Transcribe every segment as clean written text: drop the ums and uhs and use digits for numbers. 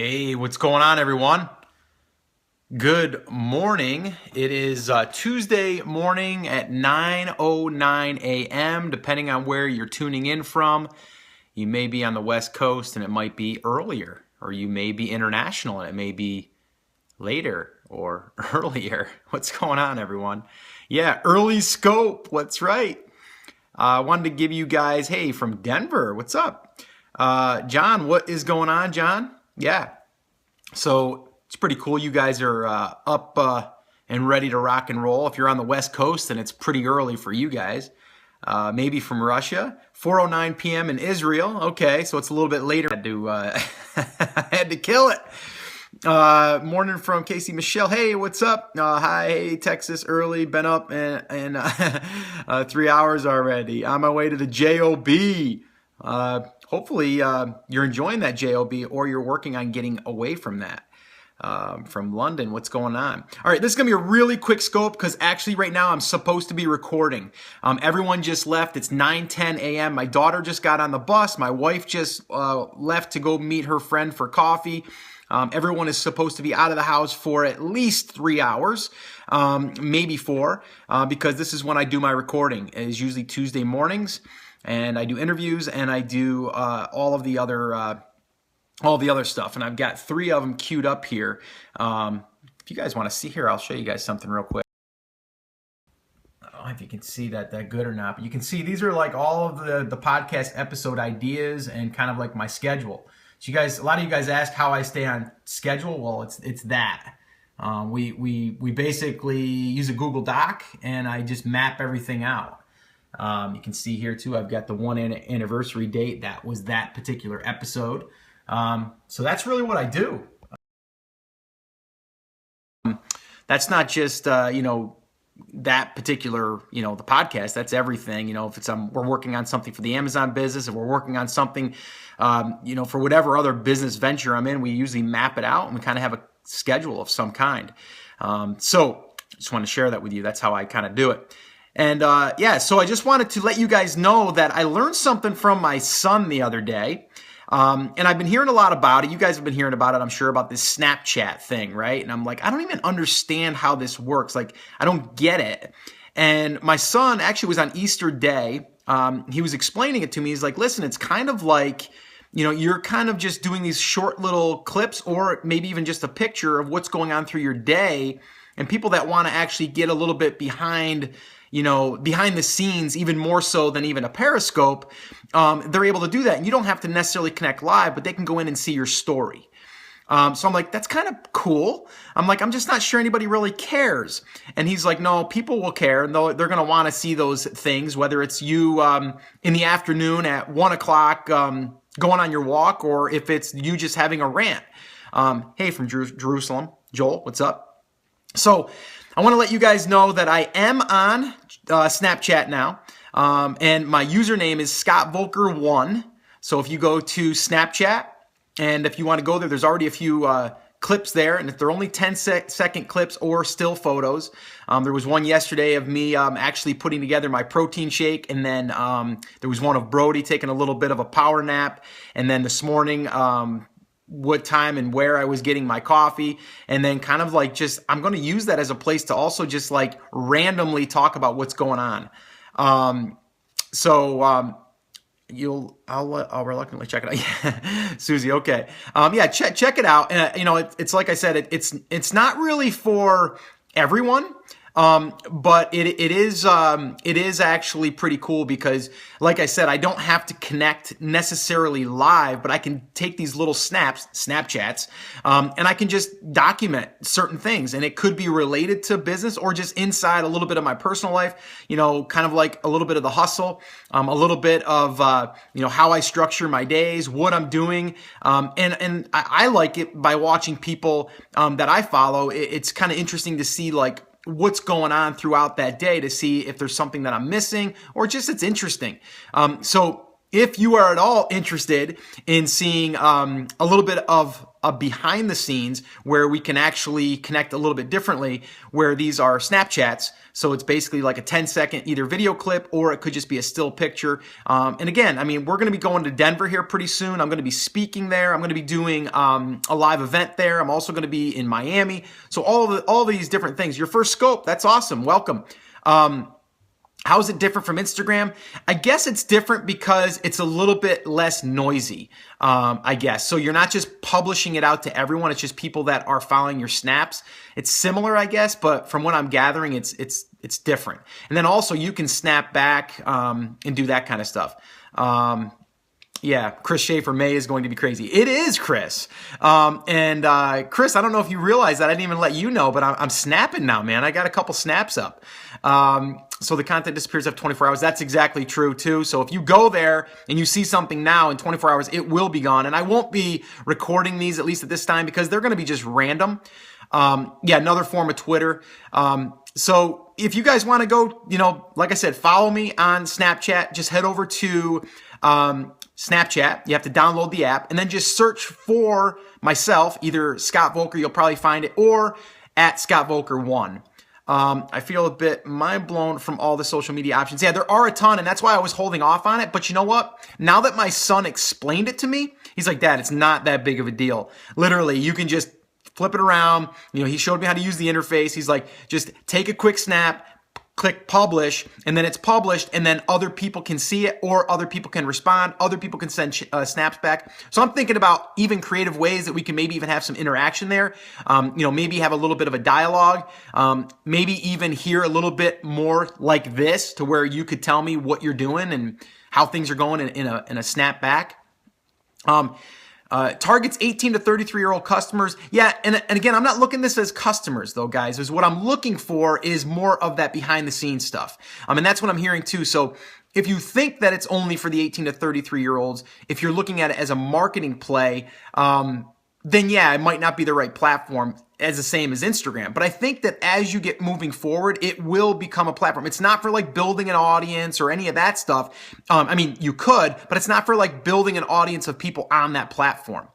Hey, what's going on, everyone? Good morning. It is Tuesday morning at 9:09 a.m. Depending on where you're tuning in from. You may be on the West Coast and it might be earlier, or you may be international and it may be later or earlier. What's going on, everyone? Yeah, early scope. That's right. I wanted to give you guys, hey, from Denver, what's up? John, what is going on, John? Yeah. So it's pretty cool. You guys are up and ready to rock and roll. If you're on the West Coast, then it's pretty early for you guys. Maybe from Russia. 4:09 p.m. in Israel. Okay, so it's a little bit later. I had to kill it. Morning from Casey Michelle. Hey, what's up? Hi, hey, Texas, early. Been up and 3 hours already. On my way to the JOB. Hopefully you're enjoying that JOB or you're working on getting away from that. From London, what's going on? All right, this is going to be a really quick scope because actually right now I'm supposed to be recording. Everyone just left. It's 9:10 a.m. My daughter just got on the bus. My wife just left to go meet her friend for coffee. Everyone is supposed to be out of the house for at least 3 hours, maybe 4, because this is when I do my recording. It is usually Tuesday mornings. And I do interviews and I do all of the other stuff. And I've got 3 of them queued up here. If you guys want to see here, I'll show you guys something real quick. I don't know if you can see that good or not, but you can see these are like all of the podcast episode ideas and kind of like my schedule. So you guys, a lot of you guys ask how I stay on schedule. Well, it's that. We basically use a Google Doc and I just map everything out. You can see here too, I've got the 1 anniversary date. That was that particular episode. So that's really what I do. That's not just, that particular, the podcast. That's everything. If it's we're working on something for the Amazon business, if we're working on something, for whatever other business venture I'm in, we usually map it out and we kind of have a schedule of some kind. So just want to share that with you. That's how I kind of do it. And so I just wanted to let you guys know that I learned something from my son the other day. And I've been hearing a lot about it. You guys have been hearing about it, I'm sure, about this Snapchat thing, right? And I'm like, I don't even understand how this works. Like, I don't get it. And my son actually was on Easter Day. He was explaining it to me. He's like, listen, it's kind of like, you're kind of just doing these short little clips or maybe even just a picture of what's going on through your day. And people that want to actually get a little bit behind the scenes, even more so than even a Periscope, they're able to do that. And you don't have to necessarily connect live, but they can go in and see your story. So I'm like, that's kind of cool. I'm like, I'm just not sure anybody really cares. And he's like, no, people will care. And they're going to want to see those things, whether it's you in the afternoon at 1 o'clock going on your walk, or if it's you just having a rant. Hey, from Jerusalem. Joel, what's up? So I want to let you guys know that I am on Snapchat now, and my username is ScTAS1. So if you go to Snapchat, and if you want to go there, there's already a few clips there, and if they're only 10-second clips or still photos. There was one yesterday of me actually putting together my protein shake, and then there was one of Brody taking a little bit of a power nap, and then this morning what time and where I was getting my coffee, and then kind of like just I'm going to use that as a place to also just like randomly talk about what's going on. I'll reluctantly check it out. Yeah. Susie, okay. Check it out. And it's like I said, it's not really for everyone. But it is actually pretty cool because, like I said, I don't have to connect necessarily live, but I can take these little Snapchats, and I can just document certain things. And it could be related to business or just inside a little bit of my personal life, kind of like a little bit of the hustle, a little bit of, how I structure my days, what I'm doing. And I like it by watching people that I follow. It's kind of interesting to see like what's going on throughout that day to see if there's something that I'm missing or just it's interesting. So if you are at all interested in seeing a little bit of a behind the scenes where we can actually connect a little bit differently, where these are Snapchats. So it's basically like a 10-second either video clip or it could just be a still picture. And again, I mean, we're going to be going to Denver here pretty soon. I'm going to be speaking there. I'm going to be doing a live event there. I'm also going to be in Miami. So all these different things. Your first scope, that's awesome. Welcome. How is it different from Instagram? I guess it's different because it's a little bit less noisy, I guess. So you're not just publishing it out to everyone. It's just people that are following your snaps. It's similar, I guess, but from what I'm gathering, it's different. And then also you can snap back and do that kind of stuff. Yeah, Chris Schaefer, May is going to be crazy. It is, Chris. Chris, I don't know if you realize that. I didn't even let you know, but I'm snapping now, man. I got a couple snaps up. So the content disappears after 24 hours. That's exactly true, too. So if you go there and you see something now in 24 hours, it will be gone. And I won't be recording these, at least at this time, because they're going to be just random. Yeah, another form of Twitter. So if you guys want to go, like I said, follow me on Snapchat. Just head over to Snapchat. You have to download the app and then just search for myself, either Scott Volker, you'll probably find it, or at ScTAS1. I feel a bit mind blown from all the social media options. Yeah, there are a ton, and that's why I was holding off on it. But you know what? Now that my son explained it to me, he's like, Dad, it's not that big of a deal. Literally, you can just flip it around. He showed me how to use the interface. He's like, just take a quick snap, click publish, and then it's published, and then other people can see it, or other people can respond, other people can send snaps back. So I'm thinking about even creative ways that we can maybe even have some interaction there. Maybe have a little bit of a dialogue, maybe even hear a little bit more like this, to where you could tell me what you're doing and how things are going in a snap back. Targets 18 to 33-year-old customers. Yeah, and again, I'm not looking at this as customers, though, guys. Is what I'm looking for is more of that behind-the-scenes stuff. And that's what I'm hearing, too. So if you think that it's only for the 18 to 33-year-olds, if you're looking at it as a marketing play, then yeah, it might not be the right platform as the same as Instagram. But I think that as you get moving forward, it will become a platform. It's not for like building an audience or any of that stuff. I mean, you could, but it's not for like building an audience of people on that platform.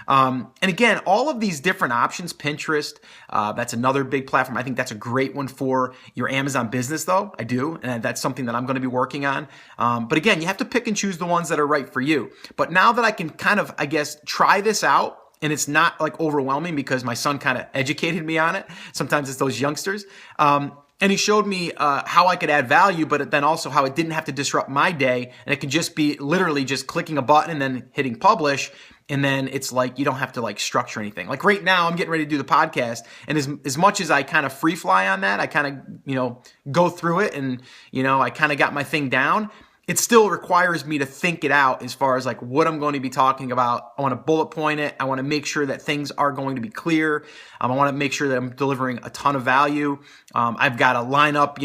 And again, all of these different options, Pinterest, that's another big platform. I think that's a great one for your Amazon business, though. I do. And that's something that I'm going to be working on. But again, you have to pick and choose the ones that are right for you. But now that I can kind of, I guess, try this out, and it's not like overwhelming because my son kind of educated me on it. Sometimes it's those youngsters. And he showed me how I could add value, but then also how it didn't have to disrupt my day. And it could just be literally just clicking a button and then hitting publish. And then it's like you don't have to like structure anything. Like right now, I'm getting ready to do the podcast. And as much as I kind of free fly on that, I kind of, go through it and, I kind of got my thing down. It still requires me to think it out as far as like what I'm going to be talking about. I want to bullet point it. I want to make sure that things are going to be clear. I want to make sure that I'm delivering a ton of value. I've got to line up,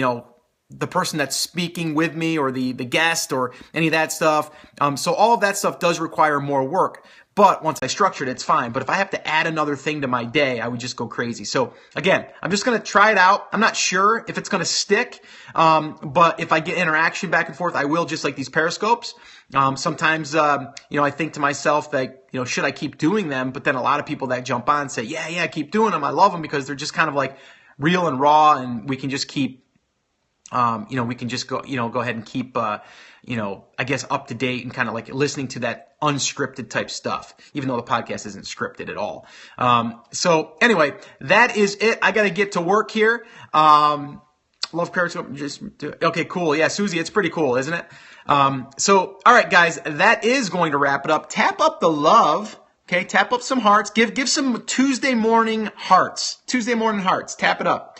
the person that's speaking with me or the guest or any of that stuff. So all of that stuff does require more work. But once I structure it, it's fine. But if I have to add another thing to my day, I would just go crazy. So again, I'm just going to try it out. I'm not sure if it's going to stick. But if I get interaction back and forth, I will, just like these Periscopes. Sometimes, I think to myself that, should I keep doing them? But then a lot of people that jump on say, yeah, keep doing them. I love them because they're just kind of like real and raw, and we can just keep, we can just go ahead and keep, I guess up to date and kind of like listening to that unscripted type stuff, even though the podcast isn't scripted at all. So anyway, that is it. I got to get to work here. Love Periscope. Okay, cool. Yeah, Susie, it's pretty cool, isn't it? So, all right, guys, that is going to wrap it up. Tap up the love. Okay, tap up some hearts. Give some Tuesday morning hearts. Tap it up.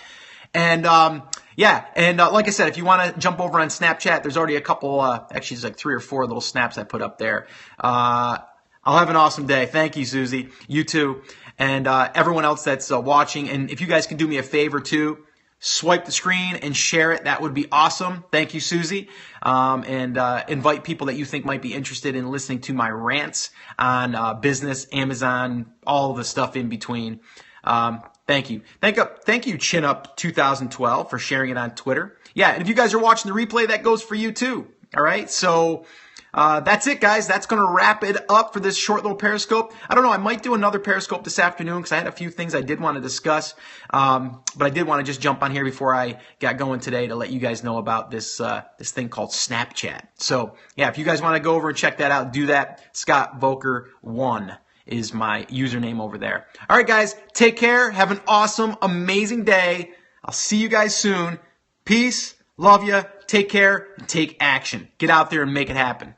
And, like I said, if you want to jump over on Snapchat, there's already a couple, actually there's like 3 or 4 little snaps I put up there. I'll have an awesome day. Thank you, Susie. You too. And everyone else that's watching. And if you guys can do me a favor too, swipe the screen and share it. That would be awesome. Thank you, Susie. And invite people that you think might be interested in listening to my rants on business, Amazon, all the stuff in between. Thank you. Thank you, Chin Up 2012, for sharing it on Twitter. Yeah, and if you guys are watching the replay, that goes for you too. All right, so That's it, guys. That's going to wrap it up for this short little Periscope. I don't know. I might do another Periscope this afternoon because I had a few things I did want to discuss. But I did want to just jump on here before I got going today to let you guys know about this this thing called Snapchat. So, yeah, if you guys want to go over and check that out, do that. ScTAS is my username over there. All right, guys. Take care. Have an awesome, amazing day. I'll see you guys soon. Peace. Love you. Take care and take action. Get out there and make it happen.